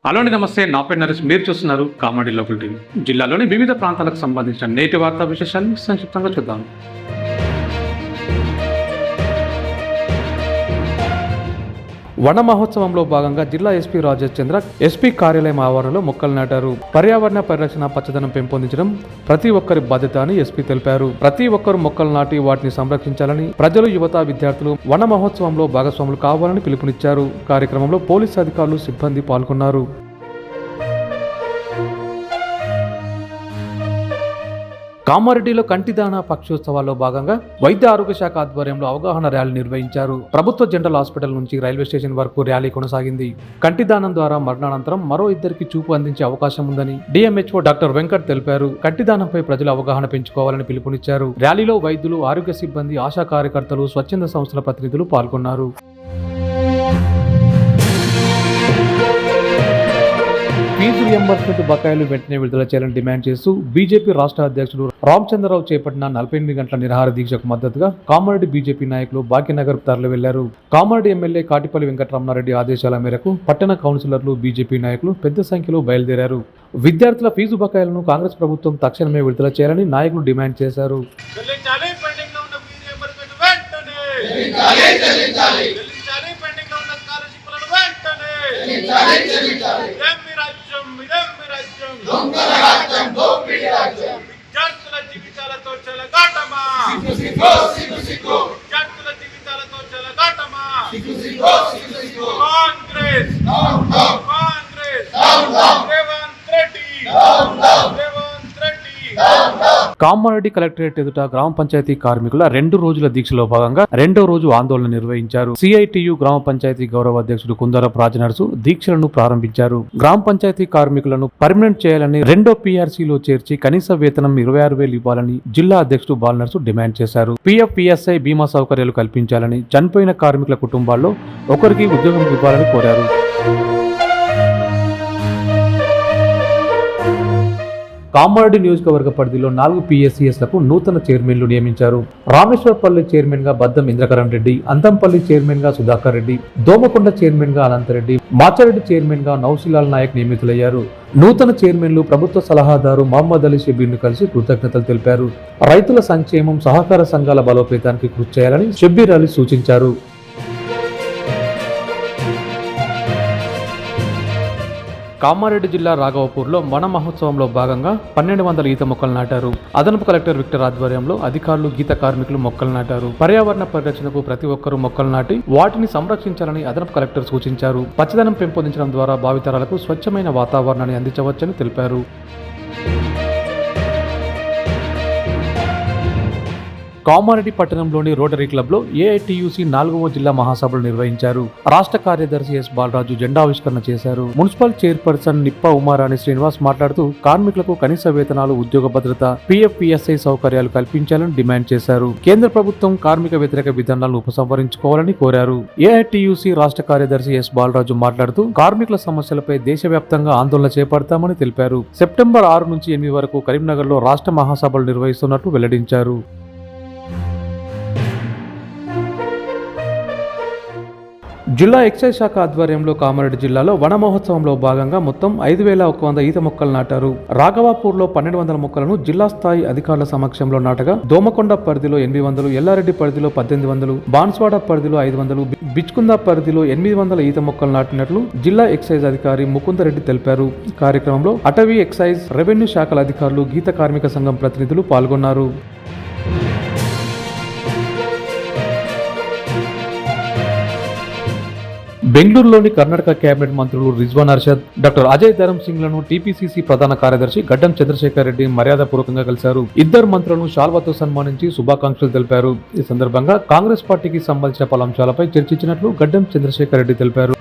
Hello అండి, నమస్తే. నా పేరు నరేష్. మీరు చూస్తున్నారు కామెడీ లోకల్ టీవీ. జిల్లాలోని వివిధ ప్రాంతాలకు సంబంధించిన నేటి వార్తా విశేషాలను సంక్షిప్తంగా చూద్దాం. వన మహోత్సవంలో భాగంగా జిల్లా ఎస్పీ రాజేష్ చంద్ర ఎస్పీ కార్యాలయం ఆవరణలో మొక్కలు నాటారు. పర్యావరణ పరిరక్షణ, పచ్చదనం పెంపొందించడం ప్రతి ఒక్కరి బాధ్యత అని ఎస్పీ తెలిపారు. ప్రతి ఒక్కరు మొక్కలు నాటి వాటిని సంరక్షించాలని ప్రజలు, యువత, విద్యార్థులు వన మహోత్సవంలో భాగస్వాములు కావాలని పిలుపునిచ్చారు. కార్యక్రమంలో పోలీసు అధికారులు, సిబ్బంది పాల్గొన్నారు. కామారెడ్డిలో కంటిదాన పక్షోత్సవాల్లో భాగంగా వైద్య ఆరోగ్య శాఖ ఆధ్వర్యంలో అవగాహన ర్యాలీ నిర్వహించారు. ప్రభుత్వ జనరల్ హాస్పిటల్ నుంచి రైల్వే స్టేషన్ వరకు ర్యాలీ కొనసాగింది. కంటిదానం ద్వారా మరణానంతరం మరో ఇద్దరికి చూపు అందించే అవకాశం ఉందని డిఎంహెచ్ఓ డాక్టర్ వెంకట్ తెలిపారు. కంటిదానంపై ప్రజలు అవగాహన పెంచుకోవాలని పిలుపునిచ్చారు. ర్యాలీలో వైద్యులు, ఆరోగ్య సిబ్బంది, ఆశా కార్యకర్తలు, స్వచ్ఛంద సంస్థల ప్రతినిధులు పాల్గొన్నారు. ఫీజు రియంబర్స్మెంట్ బకాయిలు వెంటనే విడుదల చేయాలని డిమాండ్ చేస్తూ బీజేపీ రాష్ట్ర అధ్యక్షుడు రామచంద్రరావు చేపట్టిన 48 గంటల నిరాహార దీక్షకు మద్దతుగా కామారెడ్డి బీజేపీ నాయకులు భాగ్యనగర్ తరలి వెళ్లారు. కామారెడ్డి ఎమ్మెల్యే కాటిపల్లి వెంకటరమణారెడ్డి ఆదేశాల మేరకు పట్టణ కౌన్సిలర్లు, బీజేపీ నాయకులు పెద్ద సంఖ్యలో బయలుదేరారు. విద్యార్థుల ఫీజు బకాయిలను కాంగ్రెస్ ప్రభుత్వం తక్షణమే విడుదల చేయాలని నాయకులు డిమాండ్ చేశారు. విద్యార్థుల జీవితాలతో చెలగాటమా, విద్యార్థుల జీవితాలతో చెలగాటమా. కాంగ్రెస్ రేవంత్ రెడ్డి. కామారెడ్డి కలెక్టరేట్ ఎదుట గ్రామ పంచాయతీ కార్మికుల 2 రోజుల దీక్షలో భాగంగా 2వ రోజు ఆందోళన నిర్వహించారు. సిఐటియు గ్రామ పంచాయతీ గౌరవ అధ్యక్షుడు కుందరపు రాజనర్సు దీక్షలను ప్రారంభించారు. గ్రామ పంచాయతీ కార్మికులను పర్మనెంట్ చేయాలని 2వ PRCలో చేర్చి కనీస వేతనం 26,000 ఇవ్వాలని జిల్లా అధ్యక్షుడు బాలనర్సు డిమాండ్ చేశారు. PF, PSI బీమా సౌకర్యాలు కల్పించాలని, చనిపోయిన కార్మికుల కుటుంబాల్లో ఒకరికి ఉద్యోగం ఇవ్వాలని కోరారు. కామారెడ్డి నియోజకవర్గ పరిధిలో 4 PSCSలకు నూతన చైర్మన్లు నియమించారు. రామేశ్వరపల్లి చైర్మన్ గా బద్దం ఇంద్రకరణ్ రెడ్డి, అంతంపల్లి చైర్మన్ గా సుధాకర్ రెడ్డి, దోమకొండ చైర్మన్ గా అనంతరెడ్డి, మాచారెడ్డి చైర్మన్ గా నౌసిలాల్ నాయక్ నియమితులయ్యారు. నూతన చైర్మన్లు ప్రభుత్వ సలహాదారు మహమ్మద్ అలీ షబీర్ను కలిసి కృతజ్ఞతలు తెలిపారు. రైతుల సంక్షేమం, సహకార సంఘాల బలోపేతానికి కృషి చేయాలని షబ్బీర్ అలీ సూచించారు. కామారెడ్డి జిల్లా రాఘవపూర్లో వన మహోత్సవంలో భాగంగా 1200 ఈత మొక్కలు నాటారు. అదనపు కలెక్టర్ విక్టర్ ఆధ్వర్యంలో అధికారులు, గీత కార్మికులు మొక్కలు నాటారు. పర్యావరణ పరిరక్షణకు ప్రతి ఒక్కరూ మొక్కలు నాటి వాటిని సంరక్షించాలని అదనపు కలెక్టర్ సూచించారు. పచ్చదనం పెంపొందించడం ద్వారా భావితరాలకు స్వచ్ఛమైన వాతావరణాన్ని అందించవచ్చని తెలిపారు. కామారెడ్డి పట్టణంలోని రోటరీ క్లబ్లో ఏఐటియుసి 4వ జిల్లా మహాసభలు నిర్వహించారు. రాష్ట్ర కార్యదర్శి ఎస్ బాలరాజు జెండావిష్కరణ చేశారు. మున్సిపల్ చైర్పర్సన్ నిప్ప ఉమారాణి శ్రీనివాస్ మాట్లాడుతూ కార్మికులకు కనీస వేతనాలు, ఉద్యోగ భద్రత, PF, PSI సౌకర్యాలు కల్పించాలని డిమాండ్ చేశారు. కేంద్ర ప్రభుత్వం కార్మిక వ్యతిరేక విధానాలను ఉపసంహరించుకోవాలని కోరారు. ఏఐటియుసి రాష్ట్ర కార్యదర్శి ఎస్ బాలరాజు మాట్లాడుతూ కార్మికుల సమస్యలపై దేశవ్యాప్తంగా ఆందోళన చేపడతామని తెలిపారు. సెప్టెంబర్ 6 నుంచి 8 వరకు కరీంనగర్లో రాష్ట్ర మహాసభలు నిర్వహిస్తున్నట్లు వెల్లడించారు. జిల్లా ఎక్సైజ్ శాఖ ఆధ్వర్యంలో కామారెడ్డి జిల్లాలో వన మహోత్సవంలో భాగంగా మొత్తం 5,100 ఈత మొక్కలు నాటారు. రాఘవాపూర్లో 1,200 మొక్కలను జిల్లా స్థాయి అధికారుల సమక్షంలో నాటగా దోమకొండ పరిధిలో 800, ఎల్లారెడ్డి పరిధిలో 1,800, బాన్స్వాడ పరిధిలో 500, బిచ్కుంద పరిధిలో 800 ఈత మొక్కలు నాటినట్లు జిల్లా ఎక్సైజ్ అధికారి ముకుందరెడ్డి తెలిపారు. కార్యక్రమంలో అటవీ, ఎక్సైజ్, రెవెన్యూ శాఖల అధికారులు, గీత కార్మిక సంఘం ప్రతినిధులు పాల్గొన్నారు. బెంగళూరులోని కర్ణాటక కేబినెట్ మంత్రులు రిజ్వాన్ అర్షద్, డాక్టర్ అజయ్ ధరమ్ సింగ్ లను TPCC ప్రధాన కార్యదర్శి గడ్డం చంద్రశేఖర్ రెడ్డి మర్యాదపూర్వకంగా కలిశారు. ఇద్దరు మంత్రులను శాల్వాతో సన్మానించి శుభాకాంక్షలు తెలిపారు. ఈ సందర్భంగా కాంగ్రెస్ పార్టీకి సంబంధించిన పలు అంశాలపై చర్చించినట్లు గడ్డం చంద్రశేఖర్ రెడ్డి తెలిపారు.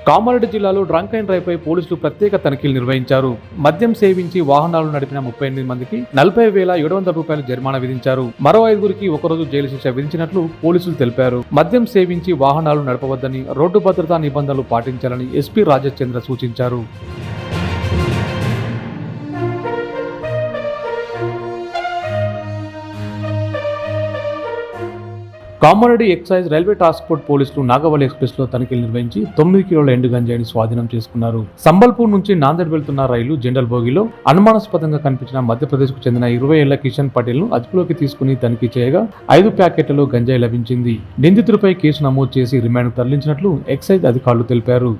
కామారెడ్డి జిల్లాలో డ్రంక్ అండ్ డ్రైవ్ పై పోలీసులు ప్రత్యేక తనిఖీలు నిర్వహించారు. మద్యం సేవించి వాహనాలు నడిపిన 38 మందికి 40,700 రూపాయలు జరిమానా విధించారు. మరో 5గురికి ఒకరోజు జైలు శిక్ష విధించినట్లు పోలీసులు తెలిపారు. మద్యం సేవించి వాహనాలు నడపవద్దని, రోడ్డు భద్రతా నిబంధనలు పాటించాలని ఎస్పీ రాజేష్ చంద్ర సూచించారు. Kamareddy excise railway task force పోలీసులు నాగవల్లి ఎక్స్ప్రెస్ లో తనిఖీలు నిర్వహించి 9 కిలోల ఎండు గంజాయిని స్వాధీనం చేసుకున్నారు. సంబల్పూర్ నుంచి నాందేడ్ వెళ్తున్న రైలు జనరల్ బోగిలో అనుమానాస్పదంగా కనిపించిన మధ్యప్రదేశ్ కు చెందిన 20 ఏళ్ల కిషన్ పటేల్ ను అదుపులోకి తీసుకుని తనిఖీ చేయగా 5 ప్యాకెట్లలో గంజాయి లభించింది. నిందితుడిపై కేసు నమోదు చేసి రిమాండ్ తరలించినట్లు ఎక్సైజ్ అధికారులు తెలిపారు.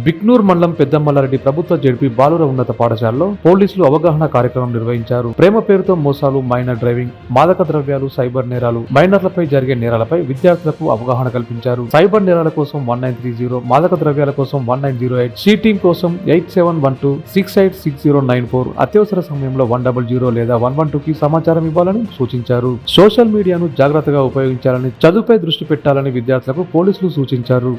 బిక్నూర్ మండలం పెద్దమల్లారెడ్డి ప్రభుత్వ జెడ్పీ బాలుర ఉన్నత పాఠశాలలో పోలీసులు అవగాహన కార్యక్రమం నిర్వహించారు. ప్రేమ పేరుతో మోసాలు, మైనర్ డ్రైవింగ్, మాదక ద్రవ్యాలు, సైబర్ నేరాలు, మైనర్లపై జరిగే నేరాలపై విద్యార్థులకు అవగాహన కల్పించారు. సైబర్ నేరాల కోసం 1930, మాదక ద్రవ్యాల కోసం 1908, షీ టీమ్ కోసం 8712686094, అత్యవసర సమయంలో 100 లేదా 112కి సమాచారం ఇవ్వాలని సూచించారు. సోషల్ మీడియాను జాగ్రత్తగా ఉపయోగించాలని, చదువుపై దృష్టి పెట్టాలని విద్యార్థులకు పోలీసులు సూచించారు.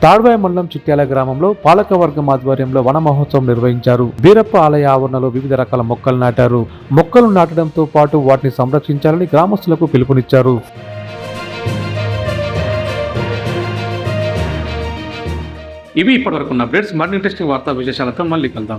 తాడ్వాయ మండలం చిట్యాల గ్రామంలో పాలక వర్గం ఆధ్వర్యంలో వన మహోత్సవం నిర్వహించారు. వీరప్ప ఆలయ ఆవరణలో వివిధ రకాల మొక్కలు నాటారు. మొక్కలు నాటడంతో పాటు వాటిని సంరక్షించాలని గ్రామస్తులకు పిలుపునిచ్చారు. ఇవి ఇప్పటివరకు ఉన్న అప్డేట్స్. మరిన్ని ఇంట్రెస్టింగ్ వార్తా విశేషాలతో మళ్ళీ కలుద్దాం.